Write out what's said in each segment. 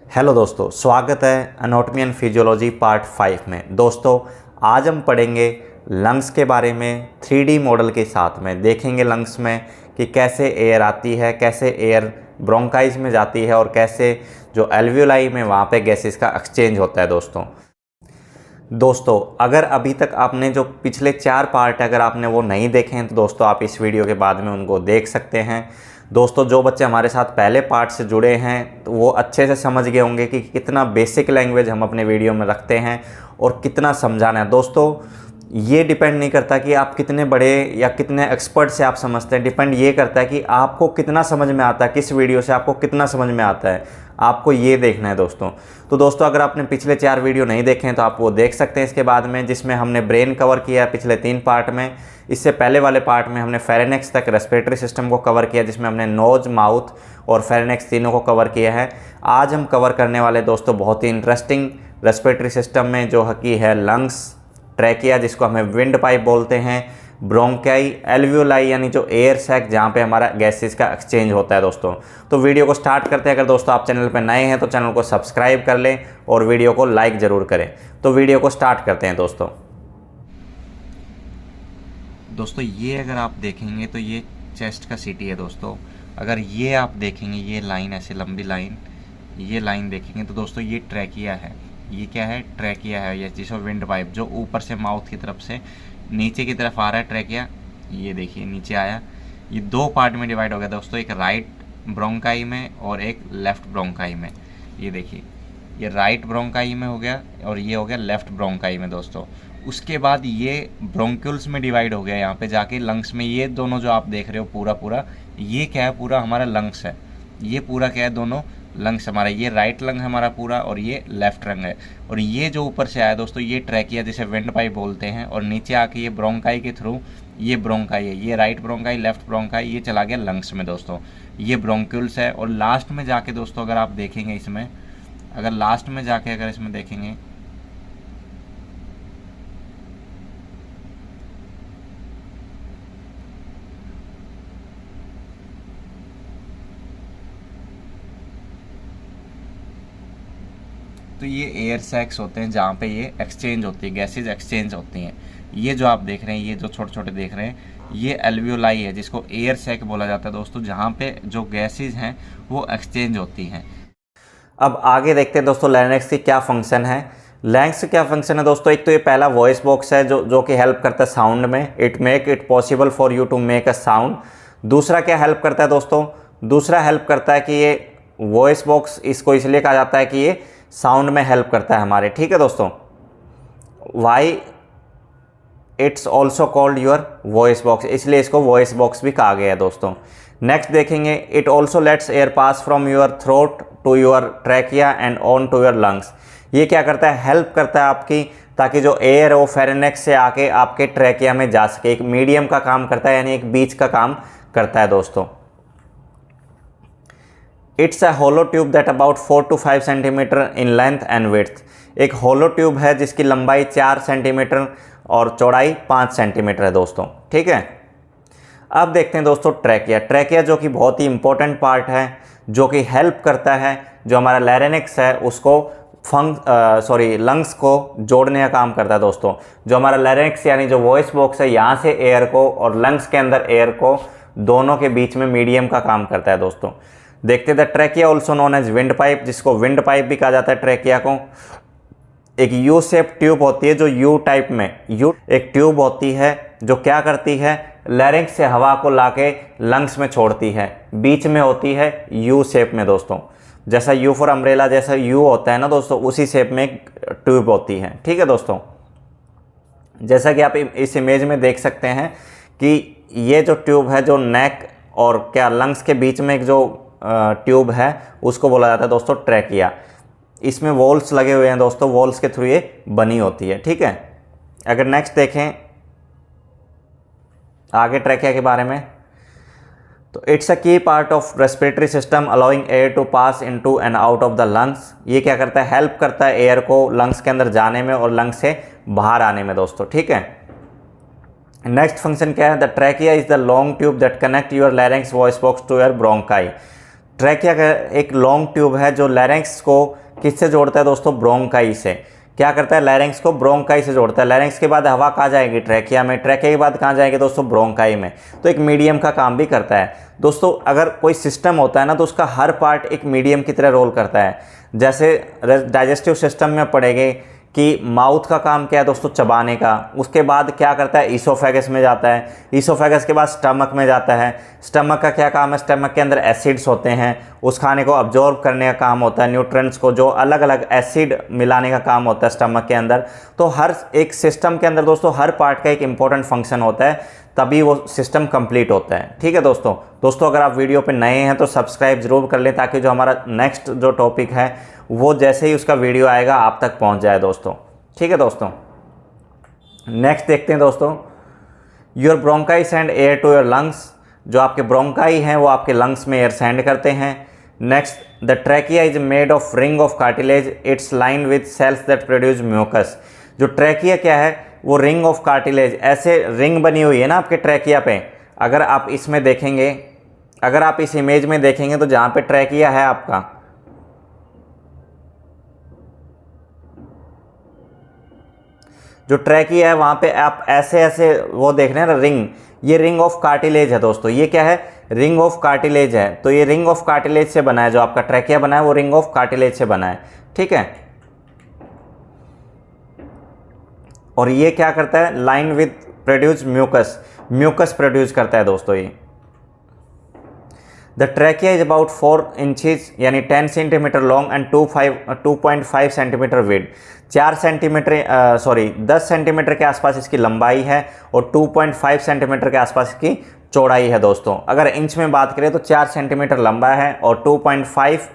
Hello दोस्तों, स्वागत है एनाटॉमी एंड फिजियोलॉजी पार्ट 5 में। दोस्तों आज हम पढ़ेंगे लंग्स के बारे में 3D मॉडल के साथ में। देखेंगे लंग्स में कि कैसे एयर आती है, कैसे एयर ब्रोंकाइज में जाती है और कैसे जो एल्वियोलाई में वहाँ पे गैसेस का एक्सचेंज होता है। दोस्तों अगर अभी तक आपने जो पिछले 4 पार्ट अगर आपने वो नहीं देखे हैं तो दोस्तों आप इस वीडियो के बाद में उनको देख सकते हैं। दोस्तों जो बच्चे हमारे साथ पहले पार्ट से जुड़े हैं तो वो अच्छे से समझ गए होंगे कि कितना बेसिक लैंग्वेज हम अपने वीडियो में रखते हैं और कितना समझाना है। दोस्तों ये डिपेंड नहीं करता कि आप कितने बड़े या कितने एक्सपर्ट से आप समझते हैं, डिपेंड ये करता है कि आपको कितना समझ में आता है, किस वीडियो से आपको कितना समझ में आता है, आपको ये देखना है दोस्तों। तो दोस्तों अगर आपने पिछले 4 वीडियो नहीं देखे हैं तो आप वो देख सकते हैं इसके बाद में, जिसमें हमने ब्रेन कवर किया है पिछले 3 पार्ट में। इससे पहले वाले पार्ट में हमने फेरेनेक्स तक रेस्पिरेटरी सिस्टम को कवर किया, जिसमें हमने नोज, माउथ और फेरेनेक्स तीनों को कवर किया है। आज हम कवर करने वाले दोस्तों बहुत ही इंटरेस्टिंग रेस्पिरेटरी सिस्टम में जो की है लंग्स, ट्रैकिया जिसको हमें विंड पाइप बोलते हैं, ब्रोंकाई, एल्वियोलाई यानी जो एयर सैक जहाँ पे हमारा गैसेस का एक्सचेंज होता है। दोस्तों तो वीडियो को स्टार्ट करते हैं। अगर दोस्तों आप चैनल पर नए हैं तो चैनल को सब्सक्राइब कर लें और वीडियो को लाइक ज़रूर करें। तो वीडियो को स्टार्ट करते हैं। दोस्तों ये अगर आप देखेंगे तो ये चेस्ट का सीटी है। दोस्तों अगर ये आप देखेंगे, ये लाइन ऐसे लंबी लाइन, ये लाइन देखेंगे तो दोस्तों ये ट्रैकिया है। ये क्या है? ट्रैकिया है। ये जिसको विंड पाइप जो ऊपर से माउथ की तरफ से नीचे की तरफ आ रहा है ट्रैकिया, ये देखिए नीचे आया। ये 2 पार्ट में डिवाइड हो गया दोस्तों, एक राइट ब्रोंकाई में और एक लेफ्ट ब्रोंकाई में। ये देखिए ये राइट ब्रोंकाई में हो गया और ये हो गया लेफ्ट ब्रोंकाई में। दोस्तों उसके बाद ये ब्रोंक्यूल्स में डिवाइड हो गया यहाँ पे जाके लंग्स में। ये दोनों जो आप देख रहे हो पूरा ये क्या है? पूरा हमारा लंग्स है। ये पूरा क्या है? दोनों लंग्स हमारा। ये राइट लंग हमारा पूरा और ये लेफ्ट लंग है। और ये जो ऊपर से आया दोस्तों ये ट्रैकिया जिसे विंड पाइप बोलते हैं, और नीचे आके ये ब्रोंकाई के थ्रू, ये ब्रोंकाई है, ये राइट ब्रोंकाई, लेफ्ट ब्रोंकाई, ये चला गया लंग्स में। दोस्तों ये ब्रोंक्यूल्स है। और लास्ट में जाके दोस्तों अगर आप देखेंगे इसमें, अगर लास्ट में जाके अगर इसमें देखेंगे तो ये एयर सैक्स होते हैं जहाँ पे ये एक्सचेंज होती है, गैसेज एक्सचेंज होती हैं। ये जो आप देख रहे हैं, ये जो छोटे छोटे देख रहे हैं, ये एल्वियोलाई है जिसको एयर सैक बोला जाता है दोस्तों, जहाँ पे जो गैसेज हैं वो एक्सचेंज होती हैं। अब आगे देखते हैं दोस्तों लैरिंक्स की क्या फंक्शन है। लैरिंक्स का क्या फंक्शन है दोस्तों? एक तो ये पहला वॉइस बॉक्स है जो कि हेल्प करता है साउंड में, it make it possible for you to make a sound. दूसरा क्या हेल्प करता है दोस्तों? दूसरा हेल्प करता है कि ये वॉइस बॉक्स, इसको इसलिए कहा जाता है कि ये साउंड में हेल्प करता है हमारे। ठीक है दोस्तों, why it's also called your voice box, इसलिए इसको वॉइस बॉक्स भी कहा गया है दोस्तों। नेक्स्ट देखेंगे, it also lets air pass from your throat to your trachea and on to your lungs. ये क्या करता है? हेल्प करता है आपकी, ताकि जो एयर है वो फेरेनेक्स से आके आपके ट्रैकिया में जा सके। एक मीडियम का काम करता है, यानी एक बीच का काम करता है दोस्तों। It's a hollow tube that about 4 to 5 centimetre in length and width. एक होलो ट्यूब है जिसकी लंबाई 4 सेंटीमीटर और चौड़ाई 5 सेंटीमीटर है दोस्तों। ठीक है, अब देखते हैं दोस्तों ट्रैकिया। ट्रैकिया जो कि बहुत ही इंपॉर्टेंट पार्ट है, जो कि हेल्प करता है जो हमारा लैरिंक्स है उसको लंग्स को जोड़ने का काम करता है दोस्तों। जो हमारा लैरिंक्स यानी जो वॉइस बॉक्स है, यहाँ से एयर को और लंग्स के अंदर एयर को, दोनों के बीच में मीडियम का काम करता है दोस्तों। देखते थे trachea also known as windpipe, जिसको विंड पाइप भी कहा जाता है ट्रैकिया को। एक यू शेप ट्यूब होती है, जो यू टाइप में एक ट्यूब होती है जो क्या करती है? लैरिंक्स से हवा को लाके लंग्स में छोड़ती है, बीच में होती है यू शेप में दोस्तों। जैसा यू फॉर अम्ब्रेला जैसा यू होता है ना दोस्तों, उसी शेप में एक ट्यूब होती है। ठीक है दोस्तों, जैसा कि आप इस इमेज में देख सकते हैं कि ये जो ट्यूब है, जो नेक और क्या लंग्स के बीच में एक जो ट्यूब है, उसको बोला जाता है दोस्तों ट्रैकिया। इसमें वॉल्स लगे हुए हैं दोस्तों, वॉल्स के थ्रू ये बनी होती है। ठीक है, अगर नेक्स्ट देखें आगे ट्रैकिया के बारे में, तो it's a key part of respiratory system allowing air to pass into and out of the lungs. ये क्या करता है? हेल्प करता है एयर को लंग्स के अंदर जाने में और लंग्स से बाहर आने में दोस्तों। ठीक है, नेक्स्ट फंक्शन क्या है? The trachea is the long tube that connect your larynx voice box to your bronchi. Trachea का एक लॉन्ग ट्यूब है जो लैरिंक्स को किससे जोड़ता है दोस्तों, ब्रोंकाई से। क्या करता है, लैरिंक्स को ब्रोंकाई से जोड़ता है। लैरिंक्स के बाद हवा कहाँ जाएगी, ट्रैकिया में। ट्रैकिया के बाद कहाँ जाएगी दोस्तों, ब्रोंकाई में। तो एक मीडियम का काम भी करता है दोस्तों। अगर कोई सिस्टम होता है ना तो उसका हर पार्ट एक मीडियम की तरह रोल करता है। जैसे डाइजेस्टिव सिस्टम में पढ़ेंगे कि माउथ का काम क्या है दोस्तों, चबाने का। उसके बाद क्या करता है, ईसोफेगस में जाता है। ईसोफेगस के बाद स्टमक में जाता है। स्टमक का क्या काम है, स्टमक के अंदर एसिड्स होते हैं, उस खाने को अब्जॉर्ब करने का काम होता है, न्यूट्रिएंट्स को, जो अलग अलग एसिड मिलाने का काम होता है स्टमक के अंदर। तो हर एक सिस्टम के अंदर दोस्तों हर पार्ट का एक इंपॉर्टेंट फंक्शन होता है, तभी वो सिस्टम कंप्लीट होता है। ठीक है दोस्तों अगर आप वीडियो पे नए हैं तो सब्सक्राइब जरूर कर लें, ताकि जो हमारा नेक्स्ट जो टॉपिक है वो जैसे ही उसका वीडियो आएगा आप तक पहुंच जाए दोस्तों। ठीक है दोस्तों, नेक्स्ट देखते हैं दोस्तों, your bronchi send air to your lungs. जो आपके ब्रोंकाई हैं वो आपके लंग्स में एयर सेंड करते हैं। Next, the trachea is made of ring of cartilage, it's line with cells that produce mucus. जो ट्रैकिया क्या है, वो रिंग ऑफ कार्टिलेज, ऐसे रिंग बनी हुई है ना आपके ट्रैकिया पे। अगर आप इसमें देखेंगे, अगर आप इस इमेज में देखेंगे तो जहाँ पे ट्रैकिया है आपका, जो ट्रैकिया है वहाँ पे आप ऐसे ऐसे वो देख रहे हैं ना रिंग, ये रिंग ऑफ कार्टिलेज है दोस्तों। ये क्या है, रिंग ऑफ कार्टिलेज है। तो ये रिंग ऑफ कार्टिलेज से बना है, जो आपका ट्रैकिया बना है वो रिंग ऑफ कार्टिलेज से बना है। ठीक है, और ये क्या करता है, line with produce mucus, mucus produce करता है दोस्तों ये। The trachea is about 4 inches यानी 10 centimetre long and 2.5 centimetre wide. 10 centimetre के आसपास इसकी लंबाई है और 2.5 सेंटीमीटर के आसपास इसकी चौड़ाई है दोस्तों। अगर इंच में बात करें तो 4 सेंटीमीटर लंबा है और 2.5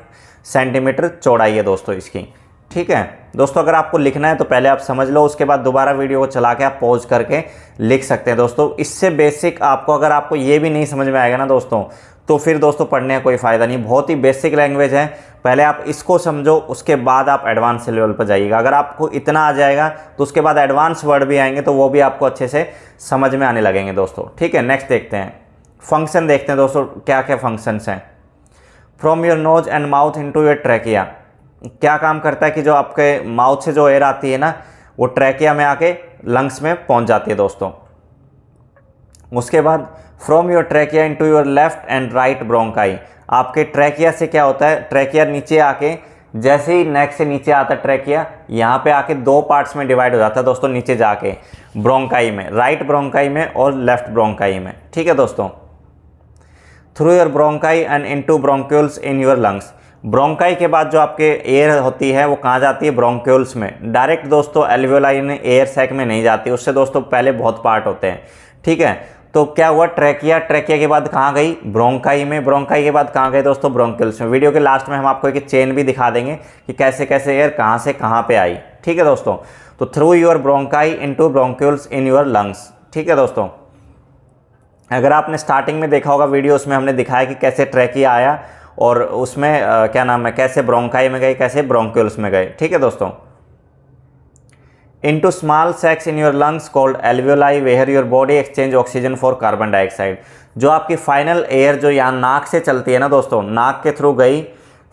सेंटीमीटर चौड़ाई है दोस्तों इसकी। ठीक है दोस्तों, अगर आपको लिखना है तो पहले आप समझ लो, उसके बाद दोबारा वीडियो को चला के आप पॉज करके लिख सकते हैं दोस्तों। इससे बेसिक आपको, अगर आपको ये भी नहीं समझ में आएगा ना दोस्तों, तो फिर दोस्तों पढ़ने का कोई फ़ायदा नहीं। बहुत ही बेसिक लैंग्वेज है, पहले आप इसको समझो, उसके बाद आप एडवांस लेवल पर जाइएगा। अगर आपको इतना आ जाएगा तो उसके बाद एडवांस वर्ड भी आएंगे तो वो भी आपको अच्छे से समझ में आने लगेंगे दोस्तों। ठीक है, नेक्स्ट देखते हैं, फंक्शन देखते हैं दोस्तों, क्या क्या फंक्शंस हैं। From your nose and mouth into your trachea, क्या काम करता है कि जो आपके माउथ से जो एयर आती है ना वो ट्रैकिया में आके लंग्स में पहुंच जाती है दोस्तों। उसके बाद from your trachea into your left and right bronchi, आपके ट्रैकिया से क्या होता है, ट्रैकिया नीचे आके, जैसे ही नेक से नीचे आता है ट्रैकिया, यहाँ पे आके 2 पार्ट्स में डिवाइड हो जाता है दोस्तों, नीचे जाके ब्रोंकाई में, राइट ब्रोंकाई में और लेफ्ट ब्रोंकाई में। ठीक है दोस्तों, through your bronchi and into bronchioles in your lungs. Bronchi के बाद जो आपके एयर होती है वो कहाँ जाती है, ब्रोंक्यूल्स में। डायरेक्ट दोस्तों एल्वियोलाई में, एयर सैक में नहीं जाती, उससे दोस्तों पहले बहुत पार्ट होते हैं। ठीक है, तो क्या हुआ, ट्रैकिया, ट्रैकिया के बाद कहाँ गई, ब्रोंकाई में। ब्रोंकाई के बाद कहाँ गए दोस्तों, ब्रोंक्यूल्स में। वीडियो के लास्ट में हम आपको एक चेन भी दिखा देंगे कि कैसे कैसे एयर कहाँ से कहाँ पे आई। ठीक है दोस्तों, तो through your bronchi into bronchioles in your lungs. ठीक है दोस्तों, अगर आपने स्टार्टिंग में देखा होगा वीडियो, उसमें हमने दिखाया कि कैसे ट्रैकिया आया और उसमें क्या नाम है, कैसे ब्रोंकाई में गए, कैसे ब्रोंक्यूल्स में गए। ठीक है दोस्तों, into small sacs in your lungs called alveoli where your body exchange oxygen for carbon dioxide। जो आपकी फाइनल एयर जो यहाँ नाक से चलती है ना दोस्तों, नाक के थ्रू गई,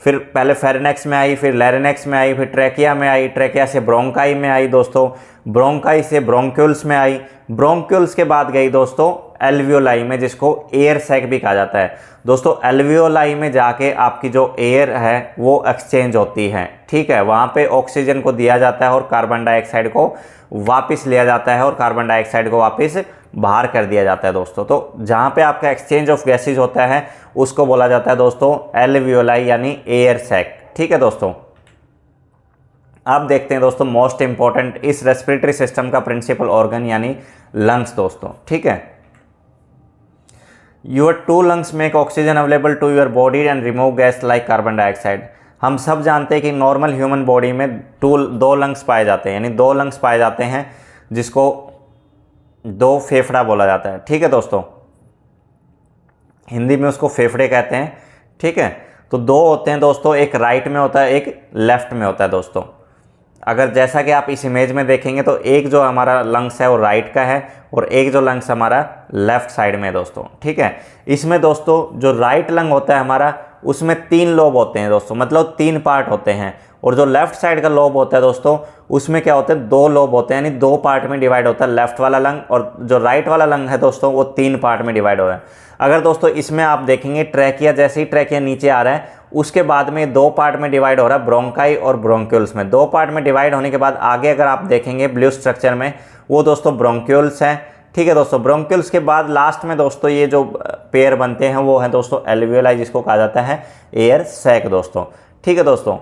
फिर पहले फेरिनेक्स में आई, फिर लैरिनेक्स में आई, फिर ट्रैकिया में आई, ट्रैकिया से ब्रोंकाई में आई दोस्तों, ब्रोंकाई से ब्रोंक्यूल्स में आई, ब्रोंक्यूल्स के बाद गई दोस्तों एल्वियोलाई में, जिसको एयर सैक भी कहा जाता है दोस्तों। एल्वियोलाई में जाके आपकी जो एयर है वो एक्सचेंज होती है। ठीक है, वहाँ पे ऑक्सीजन को दिया जाता है और कार्बन डाइऑक्साइड को वापस लिया जाता है और कार्बन डाइऑक्साइड को वापस बाहर कर दिया जाता है दोस्तों। तो जहाँ पे आपका एक्सचेंज ऑफ गैसेज होता है उसको बोला जाता है दोस्तों एल्वियोलाई यानी एयर सैक। ठीक है दोस्तों, अब देखते हैं दोस्तों मोस्ट इंपॉर्टेंट इस रेस्पिरेटरी सिस्टम का प्रिंसिपल ऑर्गन यानी लंग्स दोस्तों। ठीक है, your 2 lungs make oxygen available to your body and remove gas like carbon dioxide. हम सब जानते हैं कि नॉर्मल ह्यूमन बॉडी में 2 लंग्स पाए जाते हैं, यानी 2 लंग्स पाए जाते हैं, जिसको 2 फेफड़ा बोला जाता है। ठीक है दोस्तों, हिंदी में उसको फेफड़े कहते हैं। ठीक है, तो 2 होते हैं दोस्तों, एक राइट में होता है, एक लेफ्ट में होता है दोस्तों। अगर जैसा कि आप इस इमेज में देखेंगे तो एक जो हमारा लंग्स है वो राइट का है और एक जो लंग्स हमारा लेफ्ट साइड में है दोस्तों। ठीक है, इसमें दोस्तों जो राइट लंग होता है हमारा उसमें 3 लोब होते हैं दोस्तों, मतलब 3 पार्ट होते हैं। और जो लेफ्ट साइड का लोब होता है दोस्तों, उसमें क्या होता है 2 लोब होते हैं, यानी 2 पार्ट में डिवाइड होता है लेफ्ट वाला लंग, और जो राइट वाला लंग है दोस्तों वो 3 पार्ट में डिवाइड हो रहा है। अगर दोस्तों इसमें आप देखेंगे ट्रैकिया, जैसे ही ट्रैकिया नीचे आ रहा है उसके बाद में 2 पार्ट में डिवाइड हो रहा है ब्रोंकाई और ब्रोंक्यूल्स में। 2 पार्ट में डिवाइड होने के बाद आगे अगर आप देखेंगे ब्लू स्ट्रक्चर में, वो दोस्तों ब्रोंक्यूल्स हैं। ठीक है दोस्तों, ब्रोंक्यूल्स के बाद लास्ट में दोस्तों ये जो पेयर बनते हैं वो है दोस्तों एल्वियोलाई, जिसको कहा जाता है एयर सैक दोस्तों। ठीक है दोस्तों,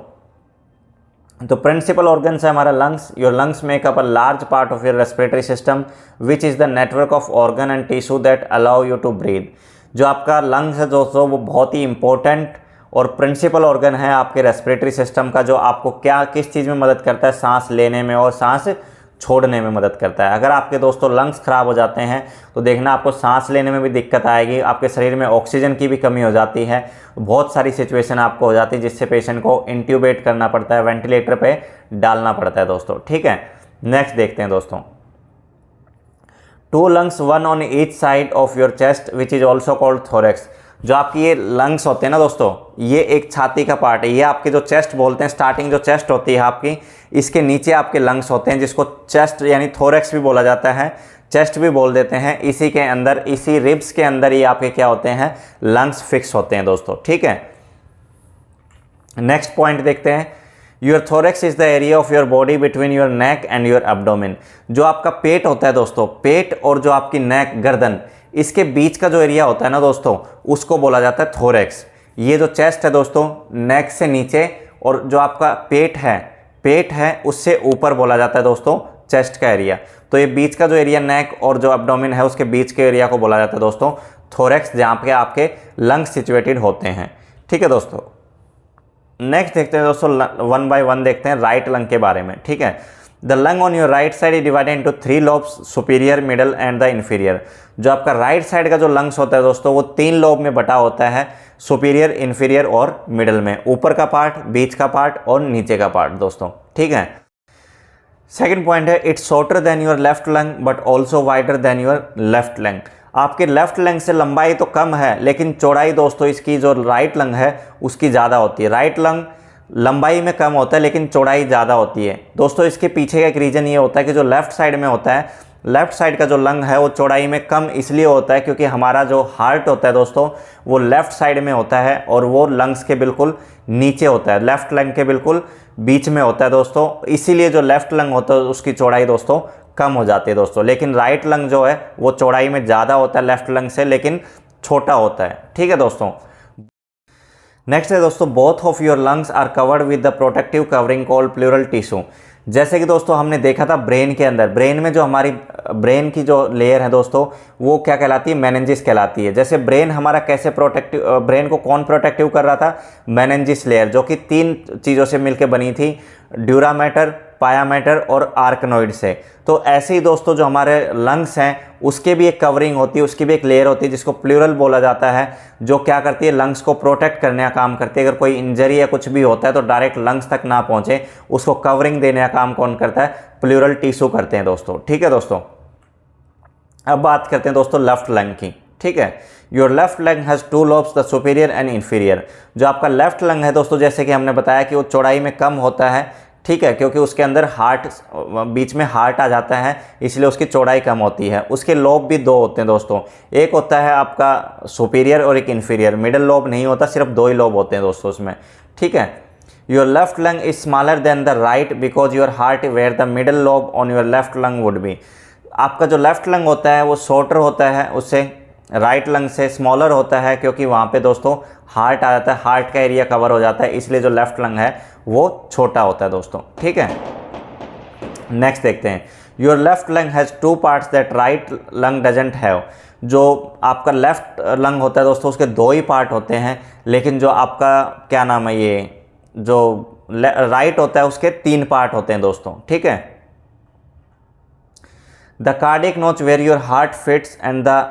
तो प्रिंसिपल ऑर्गन्स है हमारा lungs. Your lungs make up a large part of your respiratory system which is the network of organ and tissue that allow you to breathe. जो आपका लंग्स है दोस्तों वो बहुत ही इंपॉर्टेंट और प्रिंसिपल ऑर्गन है आपके रेस्पिरेटरी सिस्टम का, जो आपको किस चीज़ में मदद करता है, सांस लेने में और सांस छोड़ने में मदद करता है। अगर आपके दोस्तों लंग्स ख़राब हो जाते हैं तो देखना आपको सांस लेने में भी दिक्कत आएगी, आपके शरीर में ऑक्सीजन की भी कमी हो जाती है, बहुत सारी सिचुएशन आपको हो जाती है जिससे पेशेंट को इंट्यूबेट करना पड़ता है, वेंटिलेटर पे डालना पड़ता है दोस्तों। ठीक है, नेक्स्ट देखते हैं दोस्तों। 2 lungs, 1 on each side of your chest which is also called thorax। जो आपकी ये लंग्स होते हैं ना दोस्तों, ये एक छाती का पार्ट है, ये आपके जो चेस्ट बोलते हैं, स्टार्टिंग जो चेस्ट होती है आपकी, इसके नीचे आपके लंग्स होते हैं जिसको चेस्ट यानी थोरेक्स भी बोला जाता है, चेस्ट भी बोल देते हैं। इसी के अंदर, इसी रिब्स के अंदर ये आपके क्या होते हैं, लंग्स फिक्स होते हैं दोस्तों। ठीक है, नेक्स्ट पॉइंट देखते हैं। Your thorax is the area of your body between your neck and your abdomen. जो आपका पेट होता है दोस्तों, पेट और जो आपकी नेक, गर्दन, इसके बीच का जो एरिया होता है ना दोस्तों, उसको बोला जाता है थोरेक्स। ये जो चेस्ट है दोस्तों, नेक से नीचे, और जो आपका पेट है उससे ऊपर बोला जाता है दोस्तों चेस्ट का एरिया। तो ये बीच का जो एरिया, नेक और जो एब्डोमेन है उसके बीच के एरिया को बोला जाता है दोस्तों थोरेक्स, जहाँ पे आपके लंग्स सिचुएटेड होते हैं। ठीक है दोस्तों, नेक्स्ट देखते हैं दोस्तों, 1 by 1 देखते हैं राइट लंग के बारे में। ठीक है, the lung on your right side is divided into 3 lobes, superior, middle and the inferior. जो आपका राइट साइड का जो लंग्स होता है दोस्तों वो 3 लोब में बटा होता है, सुपीरियर, इन्फीरियर और मिडल में, ऊपर का पार्ट, बीच का पार्ट और नीचे का पार्ट दोस्तों। ठीक है, सेकंड पॉइंट है, it's shorter than your left lung but also wider than your left lung. आपके लेफ्ट लंग से लंबाई तो कम है, लेकिन चौड़ाई दोस्तों इसकी जो राइट लंग है उसकी ज़्यादा होती है। राइट लंग लंबाई में कम होता है लेकिन चौड़ाई ज़्यादा होती है दोस्तों। इसके पीछे का एक रीज़न ये होता है कि जो लेफ़्ट साइड में होता है, लेफ़्ट साइड का जो लंग है वो चौड़ाई में कम इसलिए होता है क्योंकि हमारा जो हार्ट होता है दोस्तों वो लेफ़्ट साइड में होता है और वो लंग्स के बिल्कुल नीचे होता है, लेफ़्ट लंग के बिल्कुल बीच में होता है दोस्तों। इसीलिए जो लेफ़्ट लंग होता है उसकी चौड़ाई दोस्तों कम हो जाती है दोस्तों। लेकिन राइट लंग जो है वो चौड़ाई में ज़्यादा होता है लेफ़्ट लंग से, लेकिन छोटा होता है। ठीक है दोस्तों, नेक्स्ट है दोस्तों, both of your lungs are covered with the protective covering called pleural tissue. जैसे कि दोस्तों हमने देखा था ब्रेन के अंदर, ब्रेन में जो हमारी ब्रेन की जो लेयर है दोस्तों वो क्या कहलाती है, मेनिंजिस कहलाती है। जैसे ब्रेन हमारा कैसे प्रोटेक्टिव, ब्रेन को कौन प्रोटेक्टिव कर रहा था, मेनिंजिस लेयर, जो कि 3 चीज़ों से मिलकर बनी थी, ड्यूरा मैटर, पाया मैटर और आर्कनोइड से। तो ऐसे ही दोस्तों जो हमारे लंग्स हैं उसके भी एक कवरिंग होती है, उसकी भी एक लेयर होती है जिसको प्लूरल बोला जाता है, जो क्या करती है, लंग्स को प्रोटेक्ट करने का काम करती है। अगर कोई इंजरी या कुछ भी होता है तो डायरेक्ट लंग्स तक ना पहुंचे, उसको कवरिंग देने का काम कौन करता है, प्लूरल टिश्यू करते हैं दोस्तों। ठीक है दोस्तों, अब बात करते हैं दोस्तों लेफ्ट लंग की। ठीक है, your left lung has 2 lobes, the superior and inferior. जो आपका लेफ्ट लंग है दोस्तों, जैसे कि हमने बताया कि वो चौड़ाई में कम होता है, ठीक है, क्योंकि उसके अंदर हार्ट, बीच में हार्ट आ जाता है, इसलिए उसकी चौड़ाई कम होती है। उसके लोब भी 2 होते हैं दोस्तों, एक होता है आपका सुपीरियर और एक इन्फीरियर, मिडल लोब नहीं होता, सिर्फ 2 ही लोब होते हैं दोस्तों उसमें। ठीक है, your left lung is smaller than the right because your heart where the middle lobe on your left lung would be. आपका जो लेफ्ट लंग होता है वो शॉर्टर होता है, उससे राइट लंग से स्मॉलर होता है, क्योंकि वहाँ पे दोस्तों हार्ट आ जाता है, हार्ट का एरिया कवर हो जाता है, इसलिए जो लेफ्ट लंग है वो छोटा होता है दोस्तों। ठीक है, नेक्स्ट देखते हैं, your left lung has 2 parts that right lung doesn't have. जो आपका लेफ्ट लंग होता है दोस्तों उसके 2 ही पार्ट होते हैं, लेकिन जो आपका क्या नाम है, ये जो राइट होता है उसके 3 पार्ट होते हैं दोस्तों। ठीक है, the cardiac notch where your heart fits and the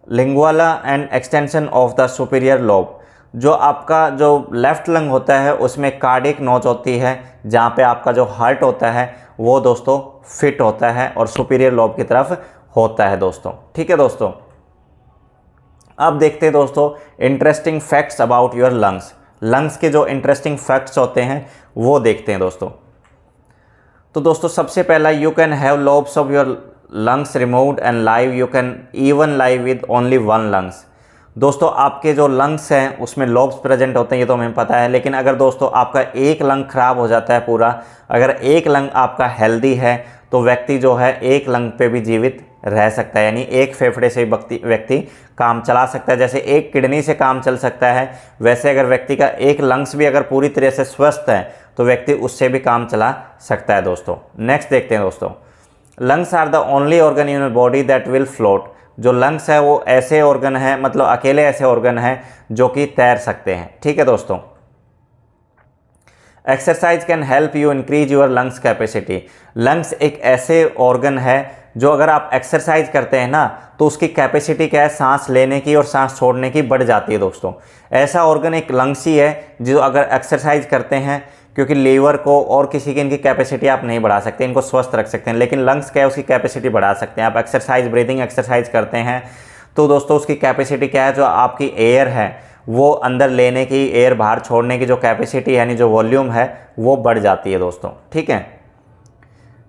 lingula and extension of the superior lobe. जो आपका जो लेफ्ट लंग होता है उसमें कार्डियक नोच होती है, जहाँ पे आपका जो हार्ट होता है वो दोस्तों फिट होता है और सुपीरियर लोब की तरफ होता है दोस्तों। ठीक है दोस्तों, अब देखते हैं दोस्तों interesting facts about your lungs. Lungs के जो इंटरेस्टिंग फैक्ट्स होते हैं वो देखते हैं दोस्तों। तो दोस्तों सबसे पहला, you can have lobes of your lungs removed and live, you can even live with only one lungs. दोस्तों आपके जो लंग्स हैं उसमें लोब्स प्रेजेंट होते हैं, ये तो हमें पता है, लेकिन अगर दोस्तों आपका एक लंग खराब हो जाता है पूरा, अगर एक लंग आपका हेल्दी है तो व्यक्ति जो है एक लंग पे भी जीवित रह सकता है, यानी एक फेफड़े से व्यक्ति काम चला सकता है। जैसे एक किडनी से काम चल सकता है, वैसे अगर व्यक्ति का एक लंग्स भी अगर पूरी तरह से स्वस्थ है तो व्यक्ति उससे भी काम चला सकता है दोस्तों। नेक्स्ट देखते हैं दोस्तों, lungs are the only organ in your body that will float. जो लंग्स है वो ऐसे ऑर्गन है, मतलब अकेले ऐसे ऑर्गन है जो कि तैर सकते हैं। ठीक है दोस्तों। Exercise can help you increase your lungs capacity. Lungs एक ऐसे ऑर्गन है जो अगर आप एक्सरसाइज करते हैं ना तो उसकी कैपेसिटी क्या है, सांस लेने की और सांस छोड़ने की बढ़ जाती है दोस्तों। ऐसा ऑर्गन एक लंग्स ही है जो अगर एक्सरसाइज करते हैं, क्योंकि लीवर को और किसी की इनकी कैपेसिटी आप नहीं बढ़ा सकते, इनको स्वस्थ रख सकते हैं, लेकिन लंग्स क्या है उसकी कैपेसिटी बढ़ा सकते हैं। आप एक्सरसाइज, ब्रीदिंग एक्सरसाइज करते हैं तो दोस्तों उसकी कैपेसिटी क्या है, जो आपकी एयर है वो अंदर लेने की, एयर बाहर छोड़ने की जो कैपेसिटी यानी जो वॉल्यूम है वो बढ़ जाती है दोस्तों। ठीक है।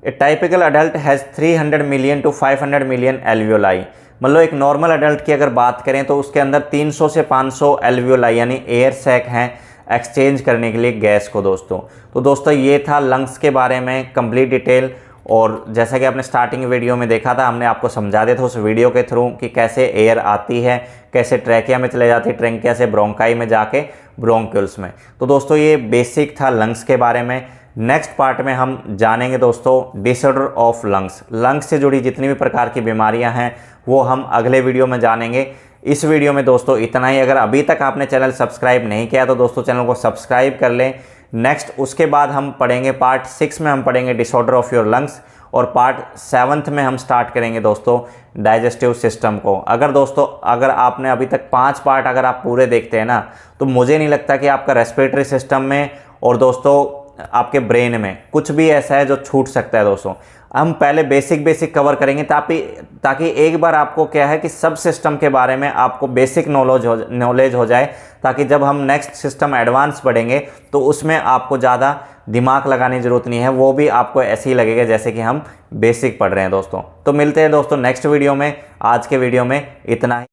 A typical adult has 300 million to 500 million alveoli. मतलब एक नॉर्मल अडल्ट की अगर बात करें तो उसके अंदर 300 से 500 एल्वियोलाई यानी एयर सैक हैं एक्सचेंज करने के लिए गैस को दोस्तों। तो दोस्तों ये था लंग्स के बारे में कंप्लीट डिटेल, और जैसा कि आपने स्टार्टिंग वीडियो में देखा था, हमने आपको समझा दिया था उस वीडियो के थ्रू कि कैसे एयर आती है, कैसे ट्रैकिया में चले जाती है, ट्रैकिया से ब्रोंकाई में जाके ब्रोंक्यूल्स में। तो दोस्तों ये बेसिक था लंग्स के बारे में। नेक्स्ट पार्ट में हम जानेंगे दोस्तों डिसऑर्डर ऑफ लंग्स। लंग्स से जुड़ी जितनी भी प्रकार की बीमारियां हैं वो हम अगले वीडियो में जानेंगे। इस वीडियो में दोस्तों इतना ही। अगर अभी तक आपने चैनल सब्सक्राइब नहीं किया तो दोस्तों चैनल को सब्सक्राइब कर लें। नेक्स्ट उसके बाद हम पढ़ेंगे पार्ट 6 में हम पढ़ेंगे डिसऑर्डर ऑफ योर लंग्स, और पार्ट 7 में हम स्टार्ट करेंगे दोस्तों डाइजेस्टिव सिस्टम को। अगर दोस्तों अगर आपने अभी तक 5 पार्ट अगर आप पूरे देखते हैं ना तो मुझे नहीं लगता कि आपका रेस्पिरेटरी सिस्टम में और दोस्तों आपके ब्रेन में कुछ भी ऐसा है जो छूट सकता है दोस्तों। हम पहले बेसिक कवर करेंगे ताकि एक बार आपको क्या है कि सब सिस्टम के बारे में आपको बेसिक नॉलेज हो जाए, ताकि जब हम नेक्स्ट सिस्टम एडवांस पढ़ेंगे तो उसमें आपको ज़्यादा दिमाग लगाने की ज़रूरत नहीं है, वो भी आपको ऐसे ही लगेगा जैसे कि हम बेसिक पढ़ रहे हैं दोस्तों। तो मिलते हैं दोस्तों नेक्स्ट वीडियो में। आज के वीडियो में इतना ही।